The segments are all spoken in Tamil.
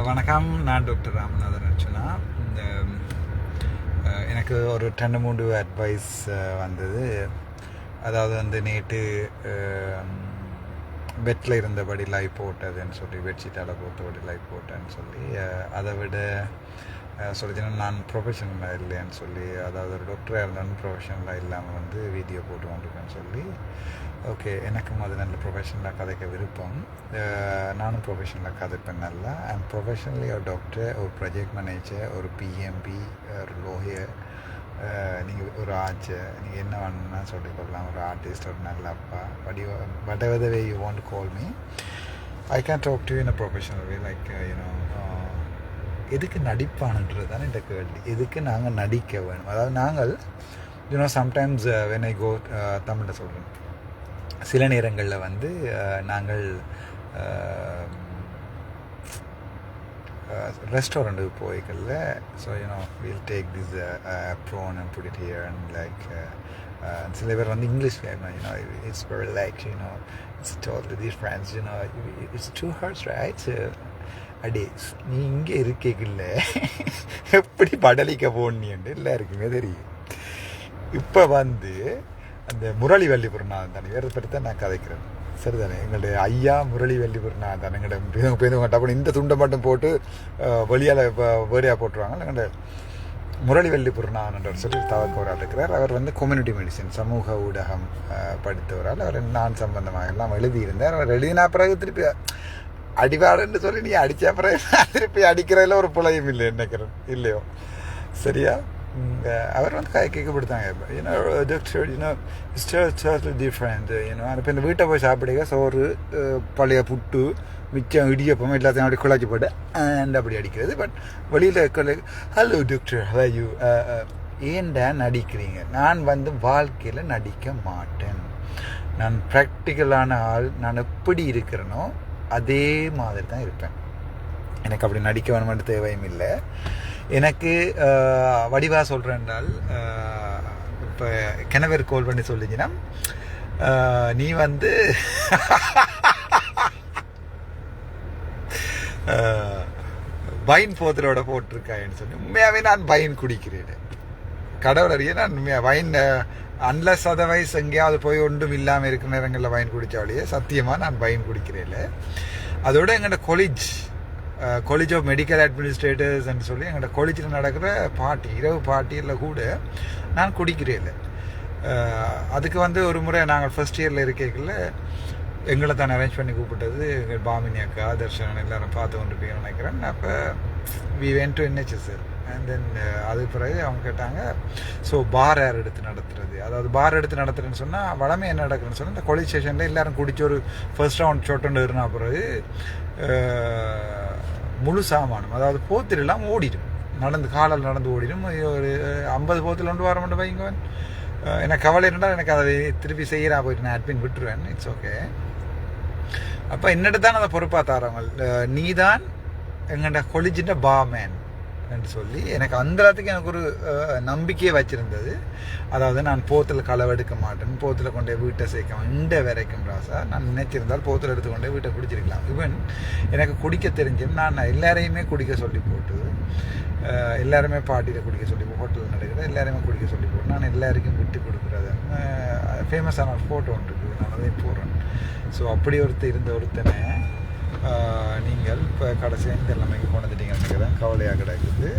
வணக்கம். நான் டாக்டர் ராமநாதன் அர்ச்சனா. இந்த எனக்கு ஒரு 2-3 அட்வைஸ் வந்தது. அதாவது வந்து நேற்று பெட்டில் இருந்தபடி லைவ் போட்டதுன்னு சொல்லி, பெட்ஷீட்டால் போட்டபடி லைவ் போட்டேன்னு சொல்லி, அதை விட சொல்லிச்சுன்னா நான் ப்ரொஃபஷனலாக இல்லைன்னு சொல்லி, அதாவது ஒரு டாக்டராக இருந்தாலும் ப்ரொஃபஷனலாக இல்லாமல் வந்து வீடியோ போட்டு கொண்டிருக்கேன்னு சொல்லி, ஓகே எனக்கும் அது நல்ல ப்ரொஃபஷனலாக கதைக்க விருப்பம். நானும் ப்ரொஃபஷனலாக கதைப்பேன் நல்லா. ஐம் ப்ரொஃபஷனலி ஒரு டாக்டர், ஒரு ப்ராஜெக்ட் மேனேஜர், ஒரு பிஎம்பி, ஒரு லோயர், நீங்கள் ஒரு ஆச்சர், நீங்கள் என்ன வேணும்னா சொல்லிக்கொள்ளலாம். ஒரு ஆர்டிஸ்ட், ஒரு நல்ல அப்பா, whatever the way you want to call me, I can talk to you in a professional way, like எதுக்கு நடிப்பானுன்றது தானே இந்த கேள்வி. எதுக்கு நாங்கள் நடிக்க வேணும்? அதாவது நாங்கள் சம்டைம்ஸ் when I go, தமிழில் சொல்கிறேன், சில நேரங்களில் வந்து நாங்கள் ரெஸ்டாரண்ட்டுக்கு போய்க்கல. So we'll take this prawn and put it here and like சில பேர் வந்து English it's very like it's totally different, it's too hard, right? அடே நீ இங்கே இருக்கீங்கல்ல, எப்படி படலிக்க போனியண்டு எல்லாருக்குமே தெரியும். இப்போ வந்து அந்த முரளி வள்ளிபுரநாதன் தானே, வேறு பற்றி நான் கதைக்கிறேன், சரிதானே? எங்களுடைய ஐயா முரளி வள்ளிபுரநாதன் தானே. எங்கள்ட பேருந்து இந்த துண்டை மட்டும் போட்டு வெளியால் வேறையாக போட்டுருவாங்க. எங்கள்ட முரளி வள்ளிபுரநாதன் சொல்லி தவக்கவரால் இருக்கிறார். அவர் வந்து கம்யூனிட்டி மெடிசின், சமூக ஊடகம் படித்தவரால். அவர் நான் சம்பந்தமாக எல்லாம் எழுதியிருந்தார். அவர் எழுதினா பிறகு திருப்பி அடிவாடுன்னு சொல்லி நீ அடித்த பிறகு திருப்பி அடிக்கிறதுல ஒரு பிழையும் இல்லை நினைக்கிறேன், இல்லையோ? சரியா? அவர் வந்து கேட்கப்படுத்தாங்க, டாக்டர் டோட்டலி டிஃப்ரெண்ட். இப்போ இந்த வீட்டை போய் சாப்பிடுங்க, சோறு, பழைய புட்டு, மிச்சம் இடியப்பம் எல்லாத்தையும் அப்படி குழச்சி போட்டு அண்ட் அப்படி அடிக்கிறது. பட் வெளியில் ஹலோ டாக்டர், ஹவ் யூ, ஏன்டா நடிக்கிறீங்க? நான் வந்து வாழ்க்கையில் நடிக்க மாட்டேன். நான் ப்ராக்டிக்கலான ஆள். நான் எப்படி இருக்கிறேனோ அதே மாதிரி தான் இருப்பேன். எனக்கு அப்படி நடிக்க வேணுமென்று தேவையும் இல்லை. எனக்கு வடிவாக சொல்கிறேன் என்றால், இப்போ கிணவர் கோல் பண்ணி சொல்லிச்சுன்னா, நீ வந்து வைன் போத்தலோட போட்டிருக்காயின்னு சொல்லி, உண்மையாகவே நான் வைன் குடிக்கிறேன். கடவுள் அறிய நான் உண்மையாக வைன் அன்லஸ் அதர்வைஸ் எங்கேயாவது போய் ஒன்றும் இல்லாமல் இருக்கிற நேரங்களில் வைன் குடித்தாலேயே சத்தியமாக நான் வைன் குடிக்கிறேன். அதோட எங்களோட காலேஜ் ஆஃப் மெடிக்கல் அட்மினிஸ்ட்ரேட்டர்ஸ்ன்னு சொல்லி எங்களோட காலேஜில் நடக்கிற பார்ட்டி, இரவு பார்ட்டியில் கூட நான் குடிக்கிறேன். அதுக்கு வந்து ஒரு முறை நாங்கள் ஃபர்ஸ்ட் இயரில் இருக்கைக்குள்ள எங்களை தான் அரேஞ்ச் பண்ணி கூப்பிட்டது எங்கள் பாமினி அக்கா, தர்ஷன் எல்லாரும் பார்த்து கொண்டு போய் நினைக்கிறேன். அப்போ we went to NHS. And then அதுக்கு பிறகு அவங்க கேட்டாங்க, ஸோ பார் யார் எடுத்து நடத்துறது? அதாவது பார் எடுத்து நடத்துறேன்னு சொன்னால் வளமே என்ன நடக்குதுன்னு சொன்னால், இந்த காலேஜ் ஸ்டேஷனில் எல்லோரும் குடிச்சு ஒரு ஃபர்ஸ்ட் ரவுண்ட் சொட்டுன்னு இருந்தா பிறகு முழு சாமானம், அதாவது போத்திலாம் ஓடிடும், காலால் நடந்து ஓடிடும். ஒரு 50 போத்தில் கொண்டு வர மட்டும் வைங்கவன். எனக்கு கவலை இருந்தால் எனக்கு அதை திருப்பி செய்கிறா போயிட்டு நான் அட்மின் விட்டுருவேன். It's okay. அப்போ என்னட்டு தான் அதை பொறுப்பாக தாரவங்க, நீ தான் எங்கள்ட கொலிஜின்ற பாமேன் என்று சொல்லி எனக்கு அந்த இடத்துக்கு எனக்கு ஒரு நம்பிக்கையை வச்சுருந்தது. அதாவது நான் போத்தில் களவெடுக்க மாட்டேன், போத்தில் கொண்டே வீட்டை சேர்க்க இந்த வரைக்கும் ராசா நான் நினைச்சிருந்தால் போத்தில் எடுத்துக்கொண்டே வீட்டை குடிச்சிருக்கலாம். ஈவன் எனக்கு குடிக்க தெரிஞ்சும் நான் எல்லாரையுமே குடிக்க சொல்லி போட்டு, எல்லாருமே பார்ட்டியில் குடிக்க சொல்லி, ஹோட்டலில் நடக்கிற எல்லாருமே குடிக்க சொல்லி போட்டு, நான் எல்லாருக்கும் விட்டு கொடுக்குறது. ஃபேமஸான ஒரு ஃபோட்டோ ஒன்று இருக்குது, நான் அதையும் போடுறேன். ஸோ அப்படி ஒருத்தனை நீங்கள் இப்போ கடைசியாக இந்த எல்லாமே கொண்டுட்டீங்கன்னு தான் கவலையாக கிடைக்குது.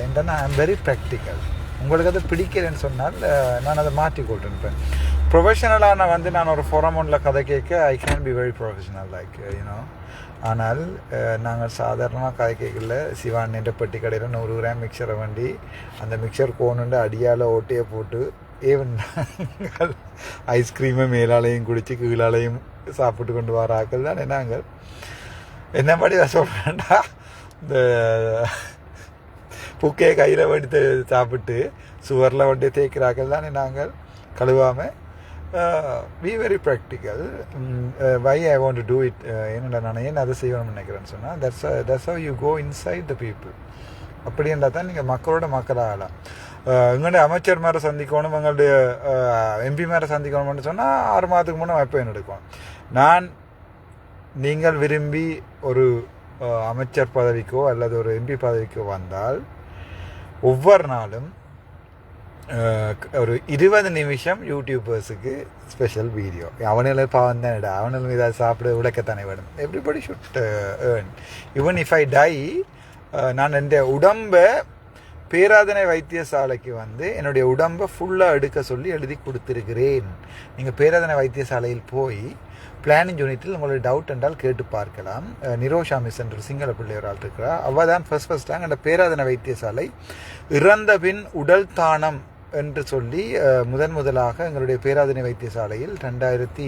என்னன்னா ஐ எம் வெரி ப்ராக்டிக்கல். உங்களுக்கு அது பிடிக்கலன்னு சொன்னால் நான் அதை மாற்றிக்கொள்றேன். இப்போ ப்ரொஃபஷனலாக வந்து நான் ஒரு ஃபோரமோனில் கதை கேட்க I can be very professional like ஆனால் நாங்கள் சாதாரணமாக கதை கேட்கல. சிவான் என்ற பெட்டி கடையில் 100 கிராம் மிக்சரை வண்டி அந்த மிக்சர் கோணுண்டு அடியால் ஓட்டையை போட்டு ஏவன் ஐஸ்கிரீமை மேலாலையும் குடித்து கீழாலையும் சாப்பிட்டு கொண்டு வர ஆக்கள் தானே நாங்கள். என்ன மாதிரி நான் சொல்கிறேன்டா, இந்த புக்கையை கையில் வடித்து சாப்பிட்டு சுவரில் வண்டி தேய்க்கிறாக்கள் தானே நாங்கள், கழுவாமல். Be very practical. Why I want to do it, என்னடா நான் ஏன் அதை செய்யணும்னு நினைக்கிறேன்னு சொன்னால், that's how you go inside the people. அப்படி இருந்தால் தான் நீங்கள் மக்களோட மக்களாகலாம். எங்களுடைய அமைச்சர் மேலே சந்திக்கணும், எங்களுடைய எம்பி மேலே சந்திக்கணும்னு சொன்னால் 6 மாதத்துக்கு முன்னே வைப்பேன் எடுக்கும். நான் நீங்கள் விரும்பி ஒரு அமைச்சர் பதவிக்கோ அல்லது ஒரு எம்பி பதவிக்கோ வந்தால் ஒவ்வொரு நாளும் ஒரு 20 நிமிஷம் யூடியூபர்ஸுக்கு ஸ்பெஷல் வீடியோ. அவனுல பாவம் தான் இடம், அவனும் இதை சாப்பிட உழைக்கத்தானே வேணும். Everybody should earn. Even if I die, நான் என் உடம்பை பேராதனை வைத்தியசாலைக்கு வந்து என்னுடைய உடம்பை ஃபுல்லாக எடுக்க சொல்லி எழுதி கொடுத்துருக்கிறேன். நீங்கள் பேராதனை வைத்தியசாலையில் போய் பிளானிங் யூனிட்டில் உங்களுக்கு டவுட் என்றால் கேட்டு பார்க்கலாம். நிரோஷா மிஸ் என்ற சிங்கள பிள்ளையரால் இருக்கிறார். அவள் தான் ஃபஸ்ட்டாங்க அந்த பேராதனை வைத்தியசாலை இறந்த பின் உடல் தானம் என்று சொல்லி முதலாக எங்களுடைய பேராதனை வைத்தியசாலையில் 2023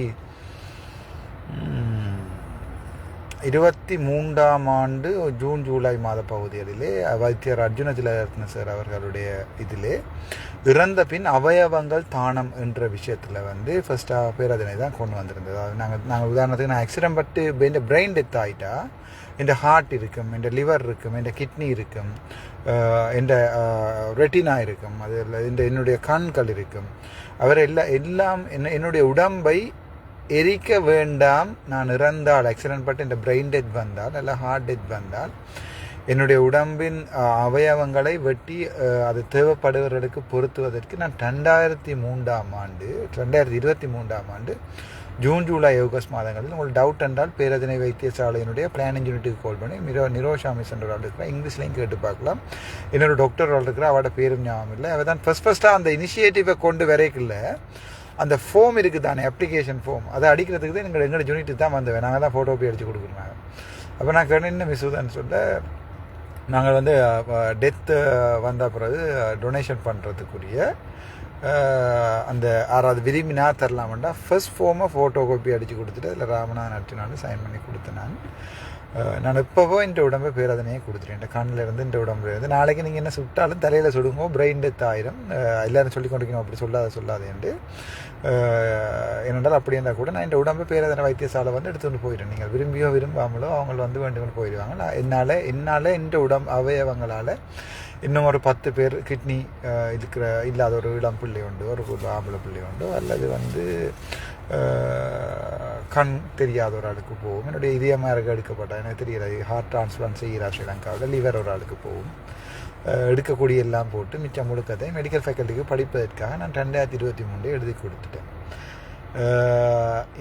ஜூன் ஜூலை மாத பகுதிகளிலே வைத்தியர் அர்ஜுன திலரத்ன சார் அவர்களுடைய இதிலே இறந்த பின் அவயவங்கள் தானம் என்ற விஷயத்தில் வந்து ஃபஸ்ட்டாக பேராதனை தான் கொண்டு வந்திருந்தது. அது நாங்கள் உதாரணத்துக்கு நான் ஆக்சிடென்ட் பட்டு இந்த பிரெயின் டெத் ஆகிட்டா என் ஹார்ட் இருக்கும், என் லிவர் இருக்கும், என் கிட்னி இருக்கும், என் ரெட்டினா இருக்கும், அதில் என்னுடைய கண்கள் இருக்கும். அவர் எல்லாம் என்னுடைய உடம்பை எரிக்க வேண்டாம். நான் இறந்தால் ஆக்சிடென்ட் பட்டு இந்த பிரெயின் டெத் வந்தால் அல்ல ஹார்ட் டெத் வந்தால் என்னுடைய உடம்பின் அவயவங்களை வெட்டி அது தேவைப்படுவர்களுக்கு பொருத்துவதற்கு நான் 2023 ஆண்டு ஜூன் ஜூலை ஆகஸ்ட் மாதங்களில் உங்களுக்கு டவுட் என்றால் பேரதனை வைத்தியசாலையினுடைய பிளானிங் யூனிட்டுக்கு கால் பண்ணி நிரோஷா மிஸ் என்ற ஆள் இருக்கிறா, இங்கிலீஷ்லையும் கேட்டு பார்க்கலாம். இன்னொரு டாக்டர் ஆள் இருக்கிறா, அவட பேரும் ஞாபகம் இல்லை. அவள் தான் ஃபஸ்ட்டாக அந்த இனிஷியேட்டிவை கொண்டு வரைக்குள்ள அந்த ஃபோம் இருக்குது தானே, அப்ளிகேஷன் ஃபோம், அதை அடிக்கிறதுக்கு தான் எங்களோட யூனிட்டு தான் வந்தேன். நாங்கள் தான் ஃபோட்டோ போய் அடித்து கொடுக்குறாங்க. அப்போ நான் என்ன மிஸ்ஸுதான்னு சொல்ல, நாங்கள் வந்து டெத்து வந்த பிறகு டொனேஷன் பண்ணுறதுக்குரிய அந்த 6வது விரும்பினா தரலாம்டா ஃபர்ஸ்ட் ஃபோமை ஃபோட்டோ காப்பி அடித்து கொடுத்துட்டு அதில் ராமநாதன் அர்ச்சனான்னு சைன் பண்ணி கொடுத்தேன். நான் எப்போவோ இந்த உடம்பை பேராதனையே கொடுத்துட்டேன். இந்த கண்ணில் இருந்து இந்த உடம்புல இருந்து நாளைக்கு நீங்கள் என்ன சுட்டாலும் தலையில் சுடுங்கோ, பிரெயின் டெத் ஆயிரும், எல்லோரும் சொல்லி கொண்டிருக்கணும் அப்படி சொல்லாதேன்ட்டு. என்னென்றால் அப்படி இருந்தால் கூட நான் இந்த உடம்பை பேராதனை வைத்தியசாலை வந்து எடுத்துகிட்டு போயிட்டேன். நீங்கள் விரும்பியோ விரும்பாமலோ அவங்க வந்து வேண்டுமென்று போயிடுவாங்க. என்னால் இந்த அவயவங்களால் இன்னும் ஒரு 10 பேர் கிட்னி இல்லாத ஒரு இளம் பிள்ளை உண்டு, ஒரு ஆம்பளை பிள்ளை உண்டு, அல்லது வந்து கண் தெரியாத ஒரு ஆளுக்கு போகும். என்னுடைய இதயமாக எடுக்கப்பட்ட எனக்கு தெரியல, ஹார்ட் டிரான்ஸ்பிளான்ட் செய்கிறா ஸ்ரீலங்காவில், லிவர் ஒரு ஆளுக்கு போகும். எடுக்கக்கூடிய எல்லாம் போட்டு மிச்சம் முழுக்கத்தை மெடிக்கல் ஃபேக்கல்ட்டிக்கு படிப்பதற்காக நான் 2023 எழுதி கொடுத்துட்டேன்.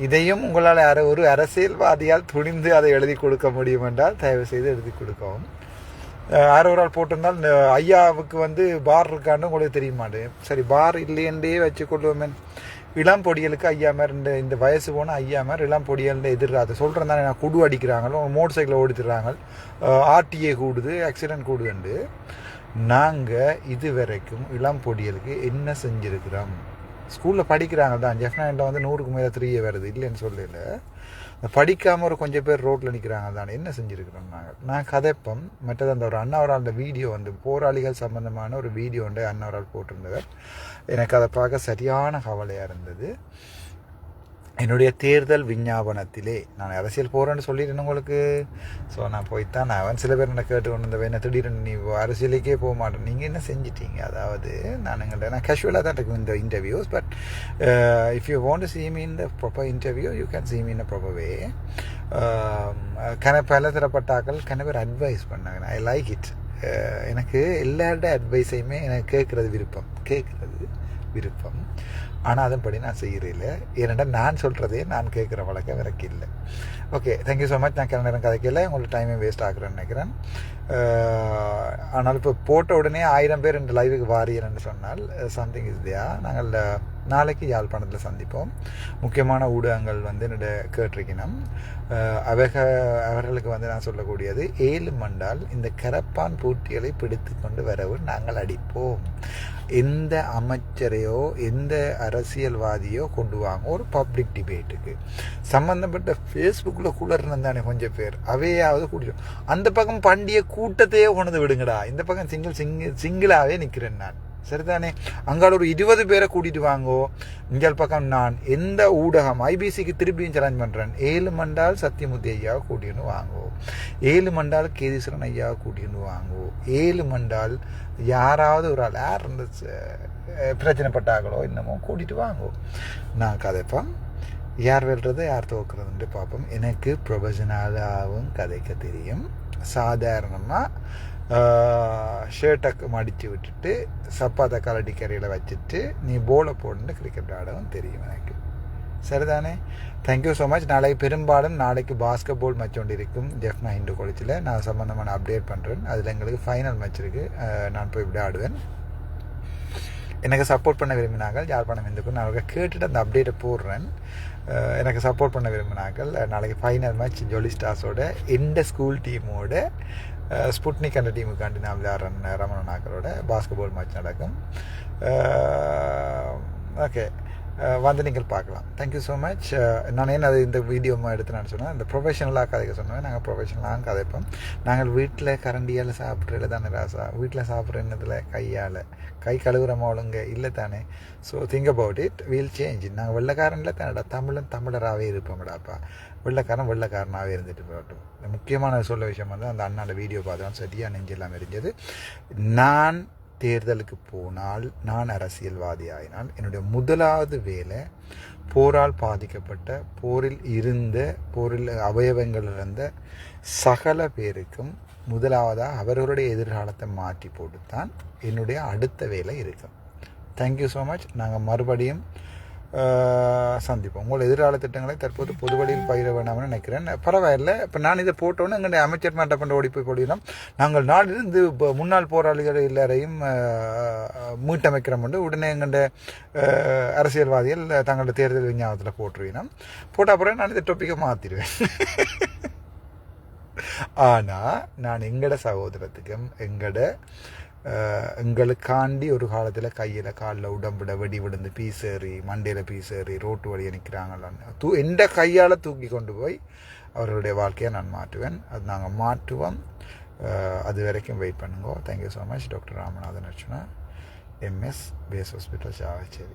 இதையும் உங்களால் ஒரு அரசியல்வாதியால் துணிந்து அதை எழுதி கொடுக்க முடியும் என்றால் தயவு செய்து எழுதி கொடுக்கவும். யாரோ ஒரு ஆள் போட்டிருந்தால் இந்த ஐயாவுக்கு வந்து பார் இருக்கான்னு உங்களுக்கு தெரியுமாடு. சரி, பார் இல்லையென்றே வச்சுக்கொள்வோமே. இளம் பொடியலுக்கு ஐயா மாதிரி இந்த வயசு போனால் ஐயா மாதிரி இளம் பொடியல் எதிர்றாது சொல்கிறேன் தானே. நான் குடு அடிக்கிறாங்களோ, மோட்டர் சைக்கிளை ஓடித்துறாங்க, ஆர்டிஏ கூடுது, ஆக்சிடென்ட் கூடுதுண்டு. நாங்கள் இது வரைக்கும் இளம் பொடியலுக்கு என்ன செஞ்சுருக்கிறோம்? ஸ்கூலில் படிக்கிறாங்க தான், ஜெஃப்னாண்ட வந்து 100க்கு மேலே 3 வருது, இல்லைன்னு சொல்லல. படிக்காமல் ஒரு கொஞ்சம் பேர் ரோட்டில் நிற்கிறாங்க தானே, என்ன செஞ்சுருக்கிறோம் நான் கதைப்பம். மற்றது அந்த ஒரு அண்ணாவரால் அந்த வீடியோ வந்து போராளிகள் சம்பந்தமான ஒரு வீடியோ வந்து அண்ணாவரால் போட்டிருந்தவர். எனக்கு அதை பார்க்க சரியான கவலையாக இருந்தது. என்னுடைய தேர்தல் விஞ்ஞாபனத்திலே நான் அரசியல் போகிறேன்னு சொல்லிட்டேன் உங்களுக்கு. ஸோ நான் போய்த்தான் அவன் சில பேர் என்ன கேட்டு கொண்டு வந்தவன், என்ன திடீர்னு நீ அரசியலுக்கே போக மாட்டேன், நீங்கள் என்ன செஞ்சிட்டீங்க? அதாவது நான் கேஷுவலாக தான் இருக்கும் இந்த interviews. But if you want to see me in the proper interview, you can see me in a proper way. பல தரப்பட்டாக்கள் பேர் அட்வைஸ் பண்ணாங்க. I like it. எனக்கு எல்லாரோட அட்வைஸையுமே எனக்கு கேட்குறது விருப்பம். ஆனால் அதன்படி நான் செய்கிறதில்லை. ஏனென்றால் நான் சொல்கிறதே நான் கேட்குற வழக்கம் எனக்கு இல்லை. Okay, thank you so much. நான் கிளம்ப நேரம் கதைக்கல, உங்களுக்கு டைமே வேஸ்ட் ஆகுறேன்னு நினைக்கிறேன். ஆனால் இப்போ போட்ட உடனே 1000 பேர் இந்த லைவுக்கு வாரியன்னு சொன்னால் சம்திங் இஸ் தியா. நாங்கள் நாளைக்கு யாழ்ப்பாணத்தில் சந்திப்போம். முக்கியமான ஊடகங்கள் வந்து என்னோட கேட்டிருக்கணும். அவர்களுக்கு வந்து நான் சொல்லக்கூடியது 7 மண்டால் இந்த கரப்பான் பூட்டிகளை பிடித்து கொண்டு வரவும் நாங்கள் அடிப்போம். எந்த அமைச்சரையோ எந்த அரசியல்வாதியோ கொண்டு வாங்க ஒரு பப்ளிக் டிபேட்டுக்கு சம்மந்தப்பட்ட ஃபேஸ்புக்கில் கூட இருந்தானே கொஞ்சம் பேர் அவையாவது கூட்டிடும். அந்த பக்கம் பண்டிகை கூட்டத்தையே கொண்டு விடுங்கடா, இந்த பக்கம் சிங்கிளாகவே நிற்கிறேன் நான். சரிதானே? அங்கால ஒரு 20 பேரை கூட்டிட்டு வாங்கோ. இங்கே பக்கம் நான் எந்த ஊடகம் ஐபிசிக்கு திருப்பியும் சேலஞ்ச் பண்ணுறேன். 7 மண்டால் சத்தியமூர்த்தி ஐயாவை கூட்டின்னு வாங்கோ, 7 மண்டால் கேதீஸ்வரன் ஐயாவை கூட்டின்னு வாங்கோ, 7 மண்டால் யாராவது ஒரு ஆள் யார் இந்த பிரச்சனைப்பட்டாங்களோ இன்னமும் கூட்டிட்டு வாங்கோ. நான் கதைப்பேன். யார் வெல்றது யார் தோக்குறதுன்ட்டு பார்ப்போம். எனக்கு ப்ரொஃபஷனலாகவும் கதைக்க தெரியும். சாதாரணமாக ஷர்ட்டை மடித்து விட்டுட்டு சப்பாத்தை கலட்டி கரையில் வச்சுட்டு நீ போலை போட்டு கிரிக்கெட் விளையாடவும் தெரியும் எனக்கு. சரிதானே? Thank you so much. நாளைக்கு பெரும்பாலும் பாஸ்கெட் பால் மேட்ச் ஒன்று இருக்கும் ஜெஃப்னா இந்து காலேஜில். நான் சம்மந்தமாக அப்டேட் பண்ணுறேன். அதில் எங்களுக்கு ஃபைனல் மேட்ச் இருக்குது. நான் போய் விளையாடுவேன். எனக்கு சப்போர்ட் பண்ண விரும்பினார்கள் யாழ்ப்பாணம் இந்துக்கும் நான் கேட்டுட்டு அந்த அப்டேட்டை போடுறேன். எனக்கு சப்போர்ட் பண்ண விரும்பினார்கள் நாளைக்கு ஃபைனல் மேட்ச் ஜோலி ஸ்டார்ஸோட எந்த ஸ்கூல் டீமோட ஸ்புட்னிக் அந்த டீமுக்காண்டி நான் விளையாடுறேன். ரமணனாக்களோட பாஸ்கெட் பால் மேட்ச் நடக்கும். ஓகே, வந்து நீங்கள் பார்க்கலாம். Thank you so much. நான் ஏன் அது இந்த வீடியோ எடுத்து நான் சொன்னேன், இந்த ப்ரொஃபஷனலாக கதைக்க சொன்னேன். நாங்கள் ப்ரொஃபஷனலாக கதைப்போம். நாங்கள் வீட்டில் கரண்டியால் சாப்பிட்றதுல தானே ராசா, வீட்டில் சாப்பிட்ற எண்ணத்தில் கையால் கை கழுவுறமா ஒழுங்க இல்லை தானே. So think about it, we'll change. நாங்கள் வெள்ளைக்காரனில் தானடா தமிழராகவே இருப்போம்டாப்பா. வெள்ளைக்காரனாகவே இருந்துட்டு போகட்டும். முக்கியமான சொல்ல விஷயம் வந்து அந்த அண்ணாண்ட வீடியோ பார்த்தோம், சரியாக நெஞ்செல்லாம் எரிஞ்சது. நான் தேர்தலுக்கு போனால், நான் அரசியல்வாதி ஆகினால் என்னுடைய முதலாவது வேலை போரால் பாதிக்கப்பட்ட, போரில் அவயவங்கள் இருந்த சகல பேருக்கும் முதலாவதாக அவர்களுடைய எதிர்காலத்தை மாற்றி போட்டுத்தான் என்னுடைய அடுத்த வேலை இருக்கும். Thank you so much. நாங்கள் மறுபடியும் சந்திப்போம். உங்கள் எதிர்கால திட்டங்களை தற்போது பொது வழியில் பயிர வேண்டாம்னு நினைக்கிறேன். பரவாயில்லை. இப்போ நான் இதை போட்டோன்னு எங்களுடைய அமைச்சர் மாட்ட பண்ண ஓடி போய் போடுகிறோம். நாங்கள் நாளிலிருந்து முன்னாள் போராளிகள் எல்லாரையும் மீட்டமைக்கிறோம். உடனே எங்களுடைய அரசியல்வாதிகள் தங்களுடைய தேர்தல் விஞ்ஞாபனத்தில் போட்டுருவினோம். போட்ட அப்புறம் நான் இந்த டொப்பிக்கை மாற்றிடுவேன். ஆனால் நான் எங்களோட சகோதரத்துக்கும் எங்களுக்காண்டி ஒரு காலத்தில் கையில் காலில் உடம்புட வெடி விழுந்து பீசேறி மண்டையில் பீசேறி ரோட்டு வழியை நிற்கிறாங்களான்னு எந்த கையால் தூக்கி கொண்டு போய் அவர்களுடைய வாழ்க்கையை நான் மாற்றுவேன். அது நாங்கள் மாற்றுவோம். அது வரைக்கும் வெயிட் பண்ணுங்க. Thank you so much. Doctor Ramanathan Archana, MS base hospital Chavakachcheri.